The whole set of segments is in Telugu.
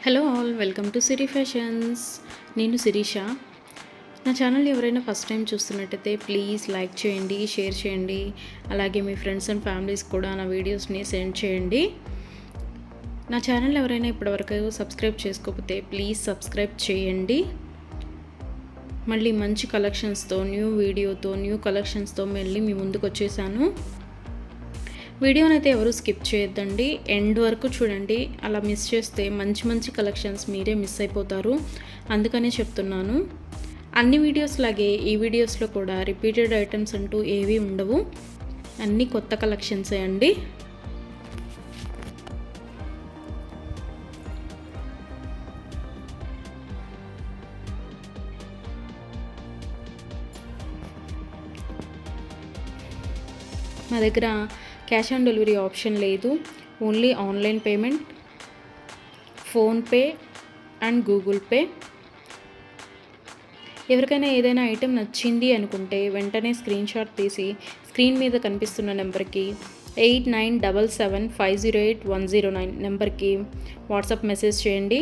Hello all, welcome to Siri fashions. నేను శిరీష. నా ఛానల్ ఎవరైనా ఫస్ట్ టైం చూస్తున్నట్టయితే ప్లీజ్ లైక్ చేయండి, షేర్ చేయండి. అలాగే మీ ఫ్రెండ్స్ అండ్ ఫ్యామిలీస్ కూడా నా వీడియోస్ని సెండ్ చేయండి. నా ఛానల్ ఎవరైనా ఇప్పటివరకు సబ్స్క్రైబ్ చేసుకోకపోతే ప్లీజ్ సబ్స్క్రైబ్ చేయండి. మళ్ళీ మంచి కలెక్షన్స్తో, న్యూ వీడియోతో, న్యూ కలెక్షన్స్తో మళ్ళీ మీ ముందుకు వచ్చేసాను. వీడియోని అయితే ఎవరు స్కిప్ చేయొద్దండి, ఎండ్ వరకు చూడండి. అలా మిస్ చేస్తే మంచి మంచి కలెక్షన్స్ మీరే మిస్ అయిపోతారు. అందుకనే చెప్తున్నాను. అన్ని వీడియోస్ లాగే ఈ వీడియోస్లో కూడా రిపీటెడ్ ఐటమ్స్ అంటూ ఏవీ ఉండవు, అన్నీ కొత్త కలెక్షన్సే అండి. మా దగ్గర క్యాష్ ఆన్ డెలివరీ ఆప్షన్ లేదు, only online payment, PhonePe and Google pay. ఎవరికైనా ఏదైనా ఐటెం నచ్చింది అనుకుంటే వెంటనే స్క్రీన్ షాట్ తీసి స్క్రీన్ మీద కనిపిస్తున్న నెంబర్కి 8977508109 నెంబర్కి వాట్సాప్ మెసేజ్ చేయండి.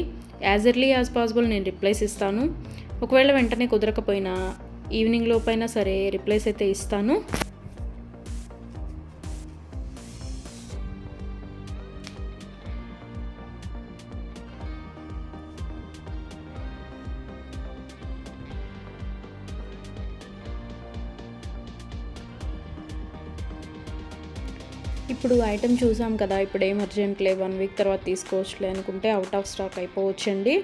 యాజ్ ఎర్లీ యాజ్ పాసిబుల్ నేను రిప్లైస్ ఇస్తాను. ఒకవేళ వెంటనే కుదరకపోయినా ఈవినింగ్ లోపైనా సరే రిప్లైస్ అయితే ఇస్తాను. ఇప్పుడు ఐటెం చూసాం కదా, ఇప్పుడు ఏం అర్జెంట్లే, 1 వీక్ తర్వాత తీసుకోవచ్చులే అనుకుంటే అవుట్ ఆఫ్ స్టాక్ అయిపోవచ్చండి.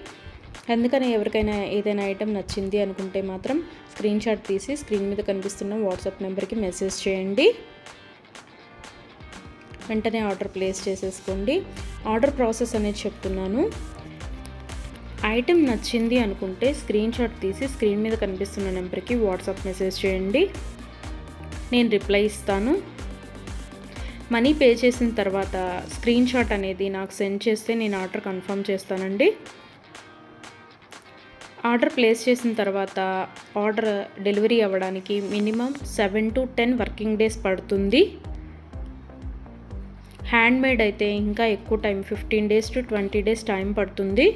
అందుకని ఎవరికైనా ఏదైనా ఐటెం నచ్చింది అనుకుంటే మాత్రం స్క్రీన్ షాట్ తీసి స్క్రీన్ మీద కనిపిస్తున్న వాట్సాప్ నెంబర్కి మెసేజ్ చేయండి. వెంటనే ఆర్డర్ ప్లేస్ చేసేసుకోండి. ఆర్డర్ ప్రాసెస్ అనేది చెప్తున్నాను. ఐటెం నచ్చింది అనుకుంటే స్క్రీన్ షాట్ తీసి స్క్రీన్ మీద కనిపిస్తున్న నెంబర్కి వాట్సాప్ మెసేజ్ చేయండి, నేను రిప్లై ఇస్తాను. మనీ పే చేసిన తర్వాత స్క్రీన్ షాట్ అనేది నాకు సెండ్ చేస్తే నేను ఆర్డర్ కన్ఫర్మ్ చేస్తానండి. ఆర్డర్ ప్లేస్ చేసిన తర్వాత ఆర్డర్ డెలివరీ అవ్వడానికి మినిమం 7 to 10 వర్కింగ్ డేస్ పడుతుంది. హ్యాండ్మేడ్ అయితే ఇంకా ఎక్కువ time, 15 days to 20 days time పడుతుంది.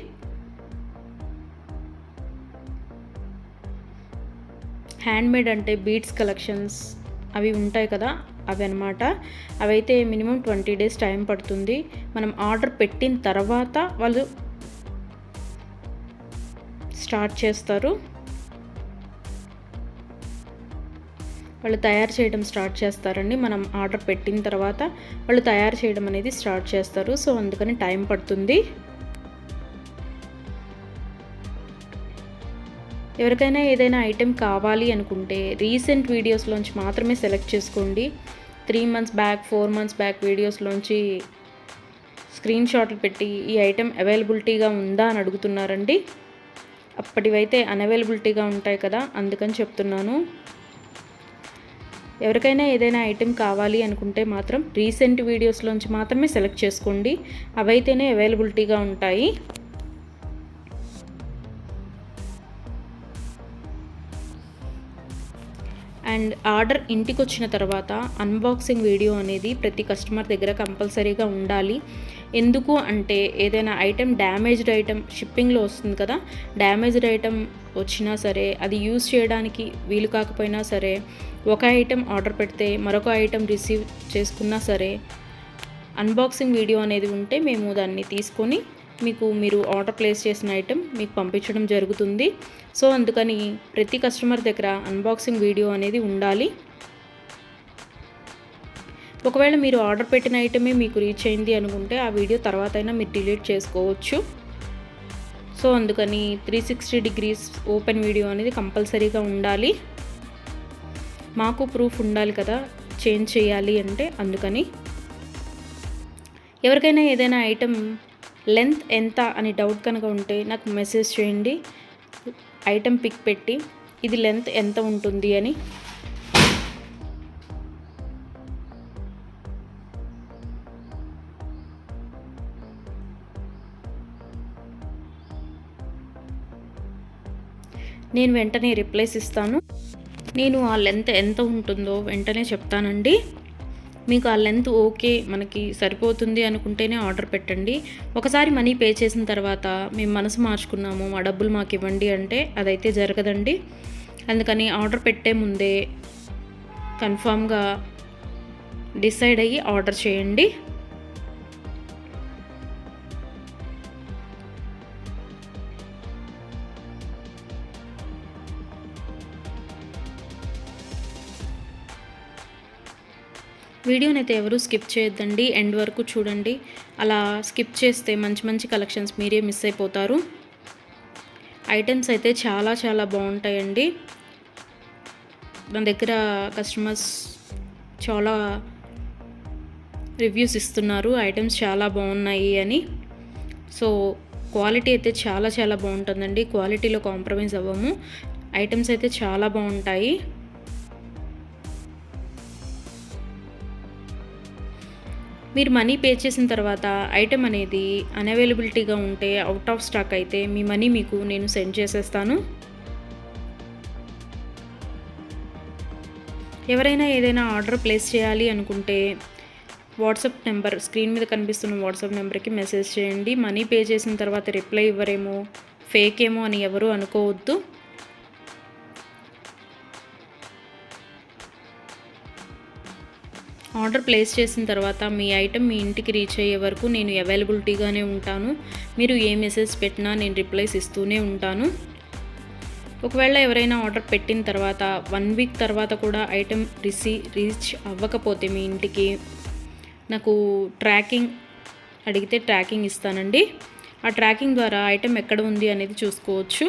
హ్యాండ్మేడ్ అంటే బీడ్స్ కలెక్షన్స్ అవి ఉంటాయి కదా, అవి అనమాట. అవైతే మినిమం 20 days టైం పడుతుంది. మనం ఆర్డర్ పెట్టిన తర్వాత వాళ్ళు స్టార్ట్ చేస్తారు, వాళ్ళు తయారు చేయడం స్టార్ట్ చేస్తారండి. మనం ఆర్డర్ పెట్టిన తర్వాత వాళ్ళు తయారు చేయడం అనేది స్టార్ట్ చేస్తారు. సో అందుకని టైం పడుతుంది. ఎవరికైనా ఏదైనా ఐటెం కావాలి అనుకుంటే రీసెంట్ వీడియోస్లోంచి మాత్రమే సెలెక్ట్ చేసుకోండి. 3 months బ్యాక్, 4 months బ్యాక్ వీడియోస్లోంచి స్క్రీన్ షాట్లు పెట్టి ఈ ఐటెం అవైలబిలిటీగా ఉందా అని అడుగుతున్నారండి. అప్పటివైతే అన్అవైలబిలిటీగా ఉంటాయి కదా, అందుకని చెప్తున్నాను. ఎవరికైనా ఏదైనా ఐటెం కావాలి అనుకుంటే మాత్రం రీసెంట్ వీడియోస్లోంచి మాత్రమే సెలెక్ట్ చేసుకోండి, అవైతేనే అవైలబిలిటీగా ఉంటాయి. అండ్ ఆర్డర్ ఇంటికి వచ్చిన తర్వాత అన్బాక్సింగ్ వీడియో అనేది ప్రతి కస్టమర్ దగ్గర కంపల్సరీగా ఉండాలి. ఎందుకు అంటే ఏదైనా ఐటెం డ్యామేజ్డ్ ఐటెం షిప్పింగ్లో వస్తుంది కదా, డ్యామేజ్డ్ ఐటెం వచ్చినా సరే అది యూజ్ చేయడానికి వీలు కాకపోయినా సరే, ఒక ఐటెం ఆర్డర్ పెడితే మరొక ఐటెం రిసీవ్ చేసుకున్నా సరే అన్బాక్సింగ్ వీడియో అనేది ఉంటే మేము దాన్ని తీసుకొని మీరు ఆర్డర్ ప్లేస్ చేసిన ఐటెం మీకు పంపించడం జరుగుతుంది. సో అందుకని ప్రతి కస్టమర్ దగ్గర అన్బాక్సింగ్ వీడియో అనేది ఉండాలి. ఒకవేళ మీరు ఆర్డర్ పెట్టిన ఐటమే మీకు రీచ్ అయింది అనుకుంటే ఆ వీడియో తర్వాత అయినా మీరు డిలీట్ చేసుకోవచ్చు. సో అందుకని 360 degrees ఓపెన్ వీడియో అనేది కంపల్సరీగా ఉండాలి. మాకు ప్రూఫ్ ఉండాలి కదా చేంజ్ చేయాలి అంటే, అందుకని. ఎవరికైనా ఏదైనా ఐటెం లెంత్ ఎంత అని డౌట్ కనుక ఉంటే నాకు మెసేజ్ చేయండి, ఐటెం పిక్ పెట్టి ఇది లెంత్ ఎంత ఉంటుంది అని. నేను వెంటనే రిప్లైస్ ఇస్తాను. నేను ఆ లెంత్ ఎంత ఉంటుందో వెంటనే చెప్తానండి. మీకు ఆ లెంత్ ఓకే మనకి సరిపోతుంది అనుకుంటేనే ఆర్డర్ పెట్టండి. ఒకసారి మనీ పే చేసిన తర్వాత మేము మనసు మార్చుకున్నాము, ఆ డబ్బులు మాకు ఇవ్వండి అంటే అదైతే జరగదండి. అందుకని ఆర్డర్ పెట్టే ముందే కన్ఫామ్గా డిసైడ్ అయ్యి ఆర్డర్ చేయండి. వీడియోనైతే ఎవరు స్కిప్ చేయొద్దండి, ఎండ్ వరకు చూడండి. అలా స్కిప్ చేస్తే మంచి మంచి కలెక్షన్స్ మీరే మిస్ అయిపోతారు. ఐటమ్స్ అయితే చాలా చాలా బాగుంటాయండి. మన దగ్గర కస్టమర్స్ చాలా రివ్యూస్ ఇస్తున్నారు ఐటమ్స్ చాలా బాగున్నాయి అని. సో క్వాలిటీ అయితే చాలా చాలా బాగుంటుందండి, క్వాలిటీలో కాంప్రమైజ్ అవ్వము. ఐటమ్స్ అయితే చాలా బాగుంటాయి. మీరు మనీ పే చేసిన తర్వాత ఐటెం అనేది అన్అవైలబిలిటీగా ఉంటే, అవుట్ ఆఫ్ స్టాక్ అయితే మీ మనీ మీకు నేను సెండ్ చేసేస్తాను. ఎవరైనా ఏదైనా ఆర్డర్ ప్లేస్ చేయాలి అనుకుంటే వాట్సాప్ నెంబర్, స్క్రీన్ మీద కనిపిస్తున్న వాట్సాప్ నెంబర్కి మెసేజ్ చేయండి. మనీ పే చేసిన తర్వాత రిప్లై ఇవ్వరేమో, ఫేక్ ఏమో అని ఎవరు అనుకోవద్దు. ఆర్డర్ ప్లేస్ చేసిన తర్వాత మీ ఐటెం మీ ఇంటికి రీచ్ అయ్యే వరకు నేను అవైలబిలిటీగానే ఉంటాను. మీరు ఏ మెసేజ్ పెట్టినా నేను రిప్లైస్ ఇస్తూనే ఉంటాను. ఒకవేళ ఎవరైనా ఆర్డర్ పెట్టిన తర్వాత 1 వీక్ తర్వాత కూడా ఐటెం రీచ్ అవ్వకపోతే మీ ఇంటికి నాకు ట్రాకింగ్ అడిగితే ట్రాకింగ్ ఇస్తానండి. ఆ ట్రాకింగ్ ద్వారా ఐటెం ఎక్కడ ఉంది అనేది చూసుకోవచ్చు.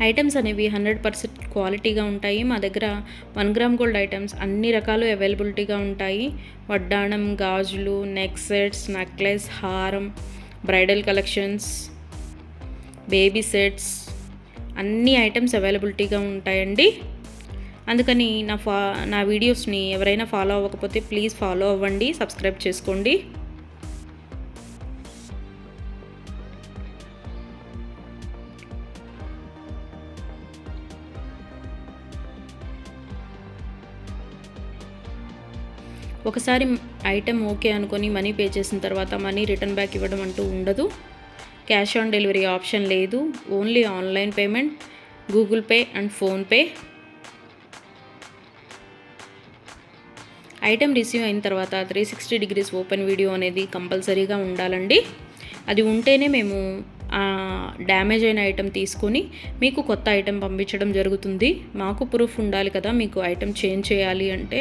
ఐటమ్స్ అనేవి 100% క్వాలిటీగా ఉంటాయి. మా దగ్గర 1 గ్రామ్ గోల్డ్ ఐటమ్స్ అన్ని రకాలు అవైలబిలిటీగా ఉంటాయి. వడ్డాణం, గాజులు, నెక్ సెట్స్, నెక్లెస్, హారం, బ్రైడల్ కలెక్షన్స్, బేబీ సెట్స్ అన్ని ఐటమ్స్ అవైలబిలిటీగా ఉంటాయండి. అందుకని నా వీడియోస్ని ఎవరైనా ఫాలో అవ్వకపోతే ప్లీజ్ ఫాలో అవ్వండి, సబ్స్క్రైబ్ చేసుకోండి. ఒకసారి ఐటెం ఓకే అనుకొని మనీ పే చేసిన తర్వాత మనీ రిటర్న్ బ్యాక్ ఇవ్వడం అంటూ ఉండదు. క్యాష్ ఆన్ డెలివరీ ఆప్షన్ లేదు. Only online payment, Google pay and PhonePe. Item receive అయిన తర్వాత 360 డిగ్రీస్ ఓపెన్ వీడియో అనేది కంపల్సరీగా ఉండాలండి. అది ఉంటేనే మేము డ్యామేజ్ అయిన ఐటెం తీసుకొని మీకు కొత్త ఐటెం పంపించడం జరుగుతుంది. మాకు ప్రూఫ్ ఉండాలి కదా మీకు ఐటెం చేంజ్ చేయాలి అంటే,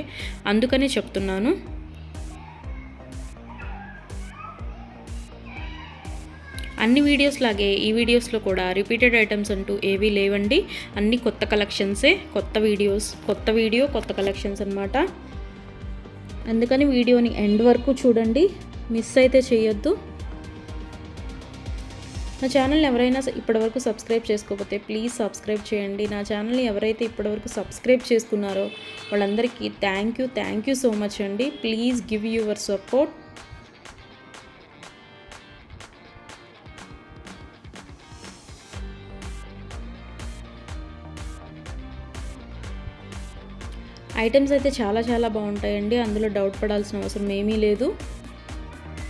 అందుకనే చెప్తున్నాను. అన్ని వీడియోస్ లాగే ఈ వీడియోస్లో కూడా రిపీటెడ్ ఐటమ్స్ అంటూ ఏవీ లేవండి. అన్ని కొత్త కలెక్షన్సే, కొత్త వీడియో కొత్త కలెక్షన్స్ అన్నమాట. అందుకని వీడియోని ఎండ్ వరకు చూడండి, మిస్ అయితే చేయొద్దు. నా ఛానల్ని ఎవరైనా ఇప్పటివరకు సబ్స్క్రైబ్ చేసుకోకపోతే ప్లీజ్ సబ్స్క్రైబ్ చేయండి. నా ఛానల్ని ఎవరైతే ఇప్పటివరకు సబ్స్క్రైబ్ చేసుకున్నారో వాళ్ళందరికీ థ్యాంక్ యూ సో మచ్ అండి. Please give your support. Items అయితే చాలా చాలా బాగుంటాయండి, అందులో డౌట్ పడాల్సిన అవసరం ఏమీ లేదు.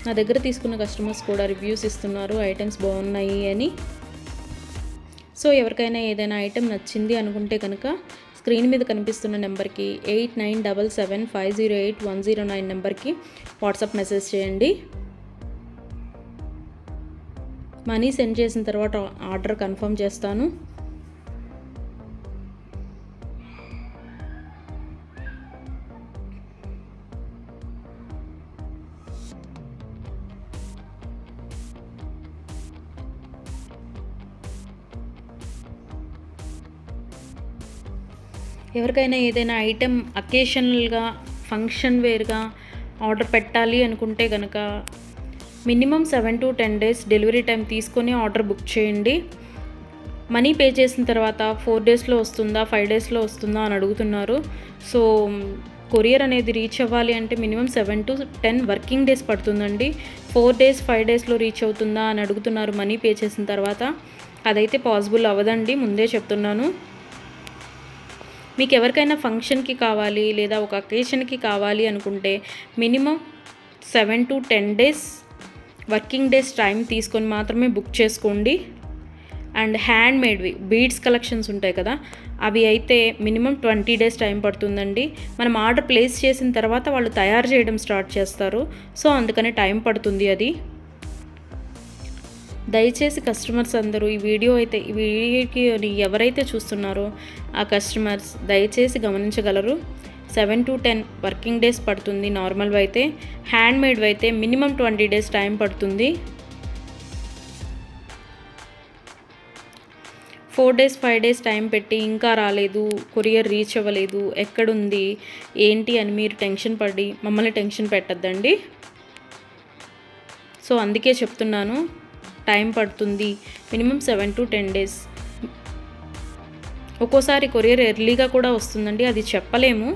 నా దగ్గర తీసుకున్న కస్టమర్స్ కూడా రివ్యూస్ ఇస్తున్నారు ఐటమ్స్ బాగున్నాయి అని. సో ఎవరికైనా ఏదైనా ఐటెం నచ్చింది అనుకుంటే కనుక స్క్రీన్ మీద కనిపిస్తున్న నెంబర్కి 8977508109 నెంబర్కి వాట్సాప్ మెసేజ్ చేయండి. మనీ సెండ్ చేసిన తర్వాత ఆర్డర్ కన్ఫర్మ్ చేస్తాను. ఎవరికైనా ఏదైనా ఐటెం అకేషనల్గా, ఫంక్షన్ వేర్గా ఆర్డర్ పెట్టాలి అనుకుంటే కనుక minimum 7 to 10 days delivery time తీసుకొని ఆర్డర్ బుక్ చేయండి. మనీ పే చేసిన తర్వాత 4 daysలో వస్తుందా, 5 daysలో వస్తుందా అని అడుగుతున్నారు. సో కొరియర్ అనేది రీచ్ అవ్వాలి అంటే మినిమం 7 to 10 వర్కింగ్ డేస్ పడుతుందండి. 4 days 5 daysలో రీచ్ అవుతుందా అని అడుగుతున్నారు మనీ పే చేసిన తర్వాత. అదైతే పాసిబుల్ అవ్వదండి, ముందే చెప్తున్నాను. మీకు ఎవరికైనా ఫంక్షన్కి కావాలి లేదా ఒక అకేషన్కి కావాలి అనుకుంటే minimum 7 to 10 days working days time తీసుకొని మాత్రమే బుక్ చేసుకోండి. అండ్ హ్యాండ్ మేడ్వి బీడ్స్ కలెక్షన్స్ ఉంటాయి కదా, అవి అయితే మినిమం 20 డేస్ టైం పడుతుందండి. మనం ఆర్డర్ ప్లేస్ చేసిన తర్వాత వాళ్ళు తయారు చేయడం స్టార్ట్ చేస్తారు. సో అందుకని టైం పడుతుంది అది. దయచేసి కస్టమర్స్ అందరూ ఈ వీడియోకి ఎవరైతే చూస్తున్నారో ఆ కస్టమర్స్ దయచేసి గమనించగలరు. 7 to 10 వర్కింగ్ డేస్ పడుతుంది నార్మల్వి అయితే. హ్యాండ్ మేడ్వి అయితే మినిమం 20 డేస్ టైం పడుతుంది. 4 డేస్ 5 డేస్ టైం పెట్టి ఇంకా రాలేదు, కొరియర్ రీచ్ అవ్వలేదు, ఎక్కడుంది ఏంటి అని మీరు టెన్షన్ పడి మమ్మల్ని టెన్షన్ పెట్టద్దండి. సో అందుకే చెప్తున్నాను, టైం పడుతుంది మినిమం 7 to 10 డేస్. ఒక్కోసారి కొరియర్ ఎర్లీగా కూడా వస్తుందండి, అది చెప్పలేము.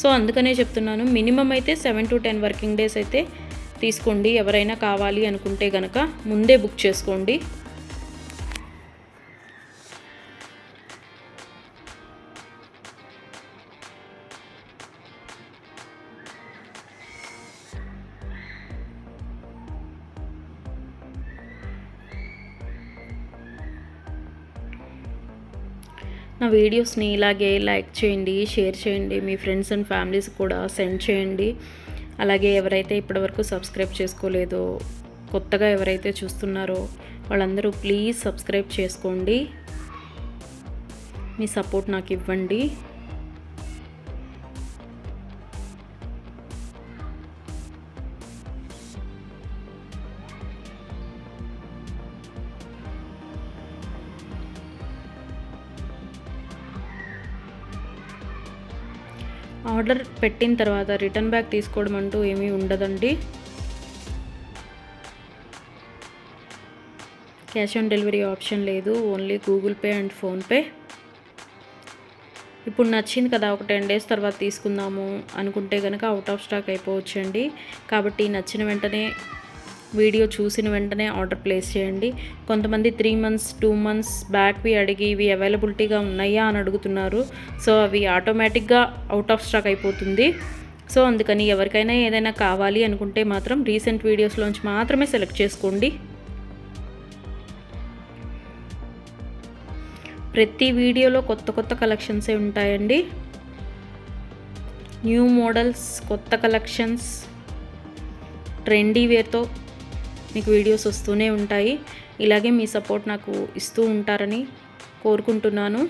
సో అందుకనే చెప్తున్నాను, మినిమం అయితే 7 to 10 వర్కింగ్ డేస్ అయితే తీసుకోండి. ఎవరైనా కావాలి అనుకుంటే కనుక ముందే బుక్ చేసుకోండి. నా వీడియోస్ని ఇలాగే లైక్ చేయండి, షేర్ చేయండి, మీ ఫ్రెండ్స్ అండ్ ఫ్యామిలీస్ కూడా సెండ్ చేయండి. అలాగే ఎవరైతే ఇప్పటివరకు సబ్స్క్రైబ్ చేసుకోలేదో, కొత్తగా ఎవరైతే చూస్తున్నారో వాళ్ళందరూ ప్లీజ్ సబ్స్క్రైబ్ చేసుకోండి. మీ సపోర్ట్ నాకు ఇవ్వండి. ఆర్డర్ పెట్టిన తర్వాత రిటర్న్ బ్యాక్ తీసుకోవడం అంటూ ఏమీ ఉండదండి. క్యాష్ ఆన్ డెలివరీ ఆప్షన్ లేదు, only Google pay and PhonePe. ఇప్పుడు నచ్చింది కదా, ఒక 10 డేస్ తర్వాత తీసుకుందాము అనుకుంటే కనుక అవుట్ ఆఫ్ స్టాక్ అయిపోవచ్చండి. కాబట్టి నచ్చిన వెంటనే, వీడియో చూసిన వెంటనే ఆర్డర్ ప్లేస్ చేయండి. కొంతమంది 3 months 2 months బ్యాక్వి అడిగి ఇవి అవైలబిలిటీగా ఉన్నాయా అని అడుగుతున్నారు. సో అవి ఆటోమేటిక్గా అవుట్ ఆఫ్ స్టాక్ అయిపోతుంది. సో అందుకని ఎవరికైనా ఏదైనా కావాలి అనుకుంటే మాత్రం రీసెంట్ వీడియోస్లోంచి మాత్రమే సెలెక్ట్ చేసుకోండి. ప్రతి వీడియోలో కొత్త కొత్త కలెక్షన్సే ఉంటాయండి. న్యూ మోడల్స్, కొత్త కలెక్షన్స్, ట్రెండీ వేర్తో మీకు వీడియోస్ వస్తూనే ఉంటాయి. ఇలాగే మీ సపోర్ట్ నాకు ఇస్తూ ఉంటారని కోరుకుంటున్నాను.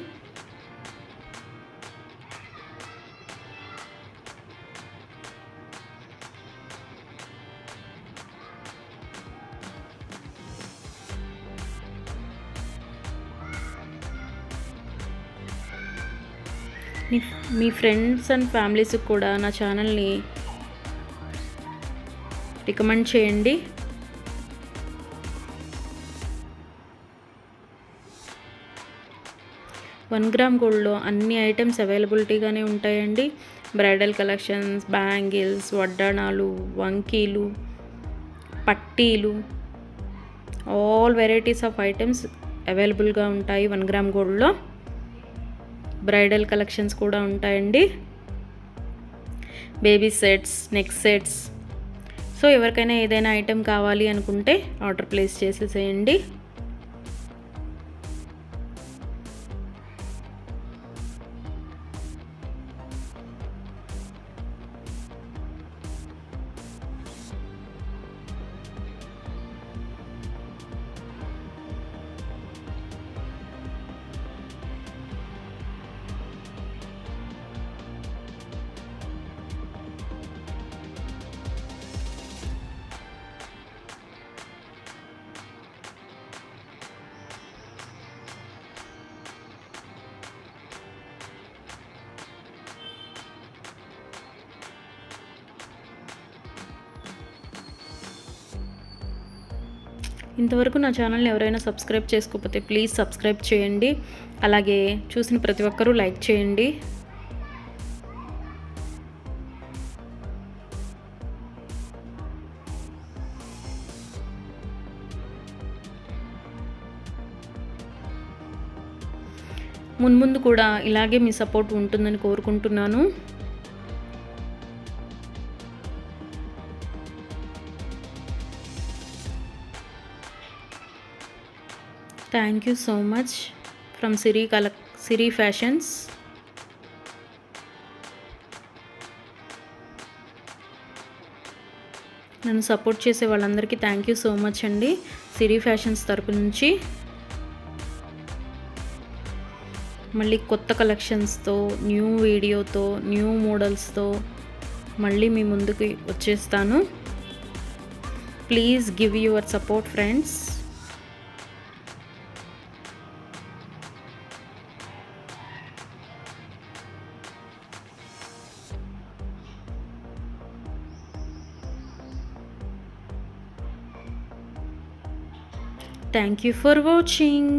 మీ ఫ్రెండ్స్ అండ్ ఫ్యామిలీస్కి కూడా నా ఛానల్ని రికమెండ్ చేయండి. వన్ గ్రామ్ గోల్డ్లో అన్ని ఐటమ్స్ అవైలబిలిటీగానే ఉంటాయండి. బ్రైడల్ కలెక్షన్స్, బ్యాంగిల్స్, వడ్డాణాలు, వంకీలు, పట్టీలు, ఆల్ వెరైటీస్ ఆఫ్ ఐటమ్స్ అవైలబుల్గా ఉంటాయి 1 గ్రామ్ గోల్డ్లో. బ్రైడల్ కలెక్షన్స్ కూడా ఉంటాయండి. Baby sets, neck sets. So ఎవరికైనా ఏదైనా ఐటెం కావాలి అనుకుంటే ఆర్డర్ ప్లేస్ చేసేసేయండి. ఇంతవరకు నా ఛానల్ని ఎవరైనా సబ్స్క్రైబ్ చేసుకోకపోతే ప్లీజ్ సబ్స్క్రైబ్ చేయండి. అలాగే చూసిన ప్రతి ఒక్కరూ లైక్ చేయండి. మున్ముందు కూడా ఇలాగే మీ సపోర్ట్ ఉంటుందని కోరుకుంటున్నాను. Thank you so much from Siri fashions. నన్ను సపోర్ట్ చేసే వాళ్ళందరికీ థ్యాంక్ యూ సో మచ్ అండి, సిరి ఫ్యాషన్స్ తరపు నుంచి. మళ్ళీ కొత్త కలెక్షన్స్తో, న్యూ వీడియోతో, న్యూ మోడల్స్తో మళ్ళీ మీ ముందుకు వచ్చేస్తాను. Please give your support friends. Thank you for watching.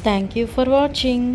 Thank you for watching.